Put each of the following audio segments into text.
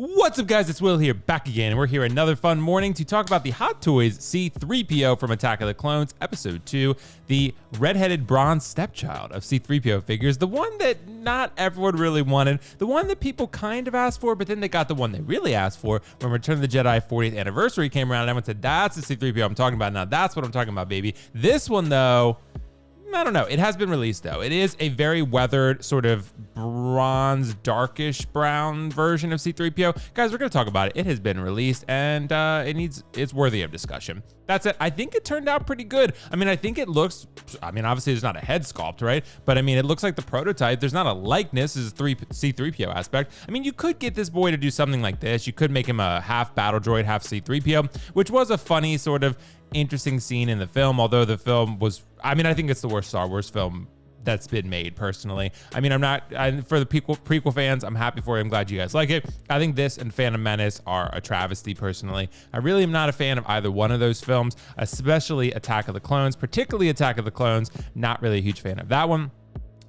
What's up, guys? It's Will here, back again, and we're here another fun morning to talk about the Hot Toys C-3PO from Attack of the Clones, Episode 2, the red-headed bronze stepchild of C-3PO figures, the one that not everyone really wanted, the one that people kind of asked for, but then they got the one they really asked for when Return of the Jedi 40th anniversary came around, and everyone said, that's the C-3PO I'm talking about now. That's what I'm talking about, baby. This one, though, I don't know. It has been released, though. It is a very weathered, sort of bronze, darkish brown version of C-3PO. Guys, we're going to talk about it. It has been released, and it's worthy of discussion. That's it. I think it turned out pretty good. I mean, I think it looks, obviously there's not a head sculpt, right? But I mean, it looks like the prototype. There's not a likeness. This is C-3PO aspect. I mean, you could get this boy to do something like this. You could make him a half battle droid, half C-3PO, which was a funny sort of interesting scene in the film, although the film was, I think it's the worst Star Wars film that's been made, personally. I mean, for the prequel fans, I'm happy for you. I'm glad you guys like it. I think this and Phantom Menace are a travesty, personally. I really am not a fan of either one of those films, especially Attack of the Clones, particularly Attack of the Clones. Not really a huge fan of that one.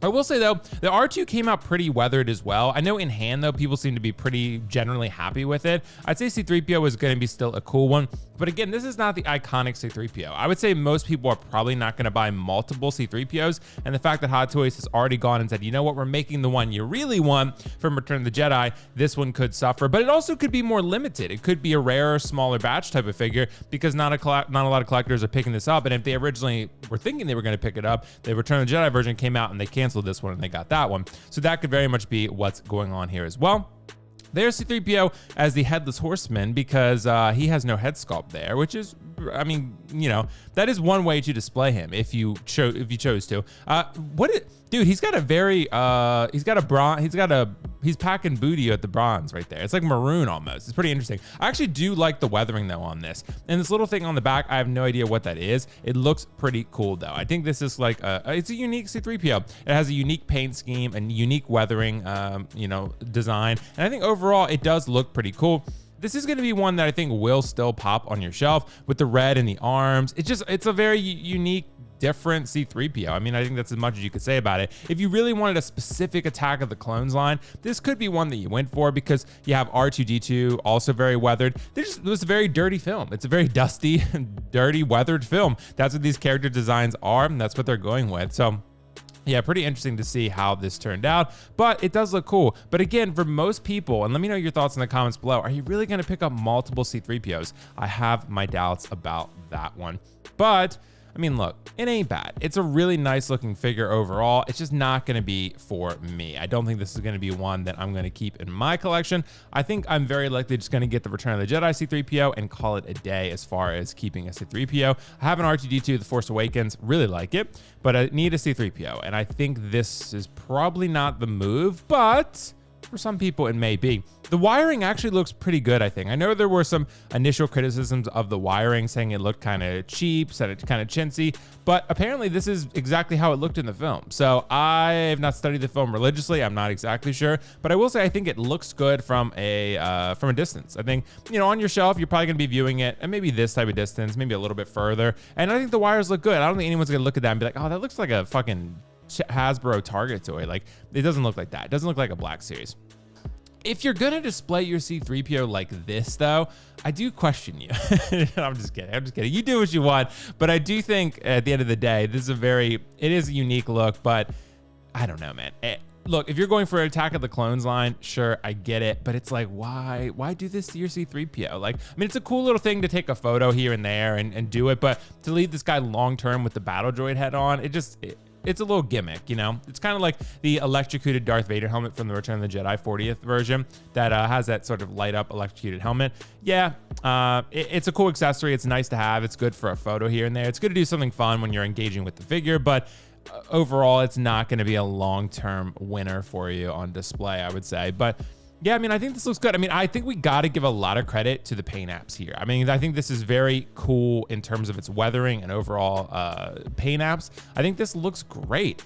I will say, though, the R2 came out pretty weathered as well. I know in hand, though, people seem to be pretty generally happy with it. I'd say C-3PO is going to be still a cool one. But again, this is not the iconic C-3PO. I would say most people are probably not going to buy multiple C-3POs. And the fact that Hot Toys has already gone and said, you know what, we're making the one you really want from Return of the Jedi, this one could suffer. But it also could be more limited. It could be a rarer, smaller batch type of figure because not a lot of collectors are picking this up. And if they originally were thinking they were going to pick it up, the Return of the Jedi version came out and they canceled this one and they got that one. So that could very much be what's going on here as well. There's C-3PO as the Headless Horseman because he has no head sculpt there, which is, that is one way to display him if you chose to. Dude, he's got a very, he's packing booty at the bronze right there. It's like maroon almost. It's pretty interesting. I actually do like the weathering though on this. And this little thing on the back, I have no idea what that is. It looks pretty cool though. I think this is like it's a unique C-3PO. It has a unique paint scheme and unique weathering, design. And I think overall it does look pretty cool. This is going to be one that I think will still pop on your shelf with the red in the arms. It's a very unique, different C-3PO. I think that's as much as you could say about it. If you really wanted a specific Attack of the Clones line, this could be one that you went for because you have R2-D2, also very weathered. It was a very dirty film. It's a very dusty, dirty, weathered film. That's what these character designs are, and that's what they're going with. So yeah, pretty interesting to see how this turned out, but it does look cool. But again, for most people, and let me know your thoughts in the comments below, are you really going to pick up multiple C-3POs? I have my doubts about that one. But look, it ain't bad. It's a really nice looking figure overall. It's just not going to be for me. I don't think this is going to be one that I'm going to keep in my collection. I think I'm very likely just going to get the Return of the Jedi C-3PO and call it a day as far as keeping a C-3PO. I have an R2-D2, The Force Awakens, really like it, but I need a C-3PO. And I think this is probably not the move, but for some people, it may be. The wiring actually looks pretty good, I think. I know there were some initial criticisms of the wiring, saying it looked kind of cheap, said it kind of chintzy, but apparently this is exactly how it looked in the film. So I have not studied the film religiously. I'm not exactly sure, but I will say I think it looks good from a distance. I think, on your shelf, you're probably going to be viewing it at maybe this type of distance, maybe a little bit further. And I think the wires look good. I don't think anyone's going to look at that and be like, oh, that looks like a fucking Hasbro Target toy. Like, it doesn't look like that. It doesn't look like a Black Series. If you're gonna display your C-3PO like this, though, I do question you. I'm just kidding. You do what you want, but I do think at the end of the day, it is a unique look. But I don't know, man. Look, if you're going for an Attack of the Clones line, sure, I get it, but it's like, why do this to your C-3PO? Like, it's a cool little thing to take a photo here and there and do it, but to leave this guy long term with the battle droid head on, it's a little gimmick, It's kind of like the electrocuted Darth Vader helmet from the Return of the Jedi 40th version that has that sort of light up electrocuted helmet. Yeah, it's a cool accessory. It's nice to have. It's good for a photo here and there. It's good to do something fun when you're engaging with the figure, but overall, it's not going to be a long-term winner for you on display, I would say. But yeah, I think this looks good. I think we got to give a lot of credit to the paint apps here. I think this is very cool in terms of its weathering and overall paint apps. I think this looks great.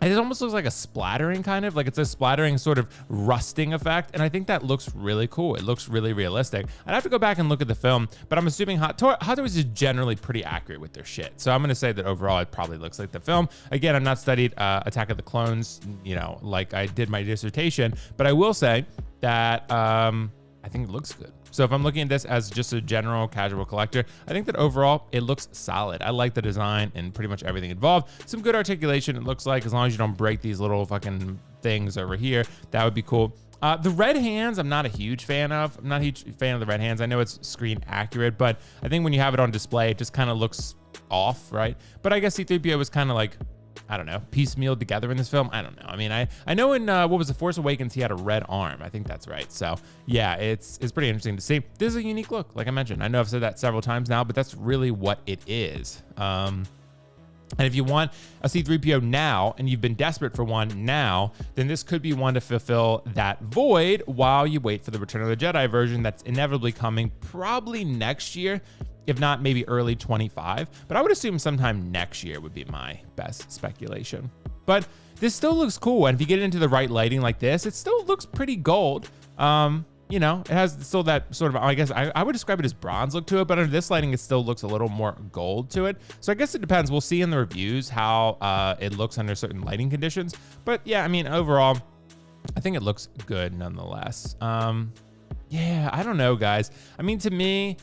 it almost looks like a splattering, kind of like it's a splattering sort of rusting effect. And I think that looks really cool. It looks really realistic. I'd have to go back and look at the film, but I'm assuming Hot Toys is generally pretty accurate with their shit. So I'm going to say that overall, it probably looks like the film. Again, I've not studied Attack of the Clones, you know, like I did my dissertation, but I will say that I think it looks good. So if I'm looking at this as just a general casual collector, I think that overall it looks solid. I like the design and pretty much everything involved. Some good articulation, it looks like, as long as you don't break these little fucking things over here, that would be cool. The red hands, I'm not a huge fan of. I'm not a huge fan of the red hands. I know it's screen accurate, but I think when you have it on display, it just kind of looks off, right? But I guess C-3PO was kind of like, I don't know, piecemealed together in this film. I don't know. I mean, I know in what was The Force Awakens, he had a red arm. I think that's right. So yeah, it's pretty interesting to see. This is a unique look, like I mentioned. I know I've said that several times now, but that's really what it is. And if you want a C-3PO now, and you've been desperate for one now, then this could be one to fulfill that void while you wait for the Return of the Jedi version that's inevitably coming probably next year. If not, maybe early 25, but I would assume sometime next year would be my best speculation. But this still looks cool, and if you get into the right lighting like this, it still looks pretty gold. You know, it has still that sort of, I guess I would describe it as bronze look to it, but under this lighting, it still looks a little more gold to it. So I guess it depends. We'll see in the reviews how it looks under certain lighting conditions. But yeah, I mean, overall, I think it looks good nonetheless. Yeah, I don't know, guys. I mean, to me,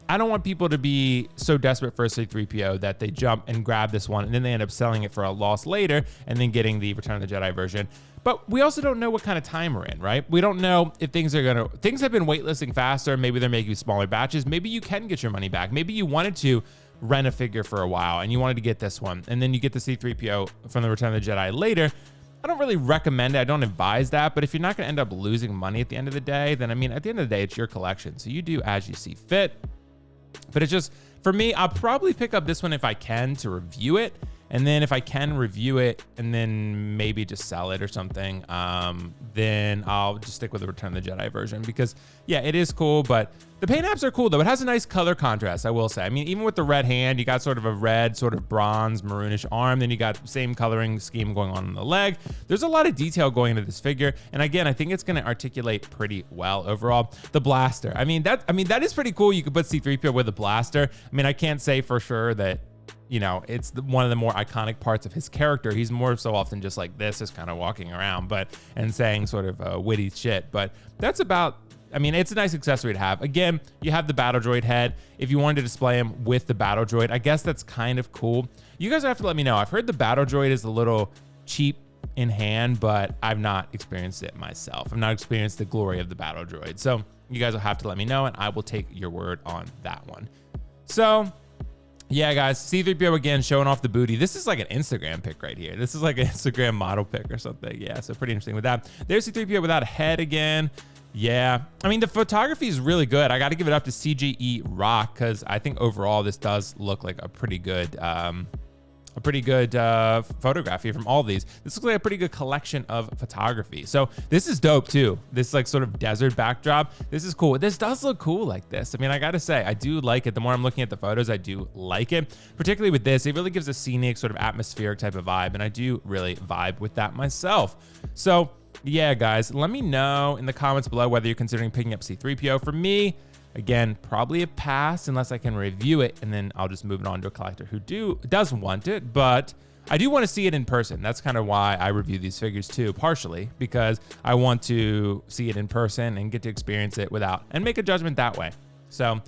I don't want people to be so desperate for a C-3PO that they jump and grab this one and then they end up selling it for a loss later and then getting the Return of the Jedi version. But we also don't know what kind of time we're in, right? We don't know if things have been waitlisting faster. Maybe they're making smaller batches. Maybe you can get your money back. Maybe you wanted to rent a figure for a while and you wanted to get this one, and then you get the C-3PO from the Return of the Jedi later. I don't really recommend it. I don't advise that, but if you're not going to end up losing money at the end of the day, then I mean, at the end of the day, it's your collection. So you do as you see fit. But it's just, for me, I'll probably pick up this one if I can to review it. And then if I can review it and then maybe just sell it or something, then I'll just stick with the Return of the Jedi version because, yeah, it is cool. But the paint apps are cool, though. It has a nice color contrast, I will say. I mean, even with the red hand, you got sort of a red, sort of bronze, maroonish arm. Then you got same coloring scheme going on the leg. There's a lot of detail going into this figure. And again, I think it's going to articulate pretty well overall. The blaster. I mean, that is pretty cool. You could put C-3PO with a blaster. I mean, I can't say for sure that, you know, it's one of the more iconic parts of his character. He's more so often just like this, just kind of walking around, and saying sort of witty shit. But that's about, I mean, it's a nice accessory to have. Again, you have the battle droid head. If you wanted to display him with the battle droid, I guess that's kind of cool. You guys have to let me know. I've heard the battle droid is a little cheap in hand, but I've not experienced it myself. I've not experienced the glory of the battle droid. So you guys will have to let me know, and I will take your word on that one. So yeah, guys, C-3PO again showing off the booty. This is like an Instagram pic right here. This is like an Instagram model pic or something. Yeah, so pretty interesting with that. There's C-3PO without a head again. Yeah, I mean, the photography is really good. I got to give it up to CGE Rock because I think overall this does look like a pretty good photograph here from all of these. This looks like a pretty good collection of photography. So this is dope too. This like sort of desert backdrop. This is cool. This does look cool like this. I mean, I gotta say, I do like it. The more I'm looking at the photos, I do like it. Particularly with this, it really gives a scenic sort of atmospheric type of vibe. And I do really vibe with that myself. So yeah, guys, let me know in the comments below whether you're considering picking up C-3PO. For me, again, probably a pass unless I can review it, and then I'll just move it on to a collector who does want it, but I do want to see it in person. That's kind of why I review these figures too, partially, because I want to see it in person and get to experience it and make a judgment that way. So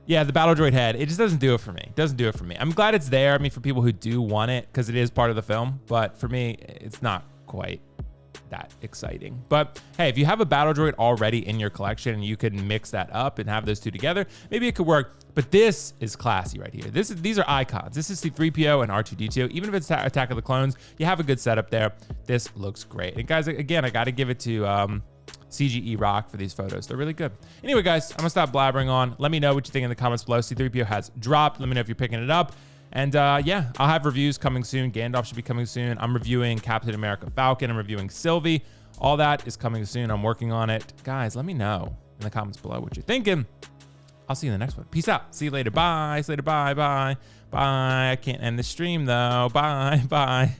yeah, the battle droid head, it just doesn't do it for me. It doesn't do it for me. I'm glad it's there. I mean, for people who do want it, because it is part of the film, but for me, it's not quite that exciting. But hey, if you have a battle droid already in your collection and you can mix that up and have those two together, maybe it could work. But this is classy right here. These are icons. This is C-3PO and R2-D2. Even if it's Attack of the Clones, you have a good setup there. This looks great. And guys, again, I got to give it to CGE Rock for these photos. They're really good. Anyway, guys, I'm gonna stop blabbering on. Let me know what you think in the comments below. C-3PO has dropped. Let me know if you're picking it up. And yeah, I'll have reviews coming soon. Gandalf should be coming soon. I'm reviewing Captain America Falcon. I'm reviewing Sylvie. All that is coming soon. I'm working on it. Guys, let me know in the comments below what you're thinking. I'll see you in the next one. Peace out. See you later. Bye. See you later. Bye. Bye. Bye. I can't end the stream though. Bye. Bye.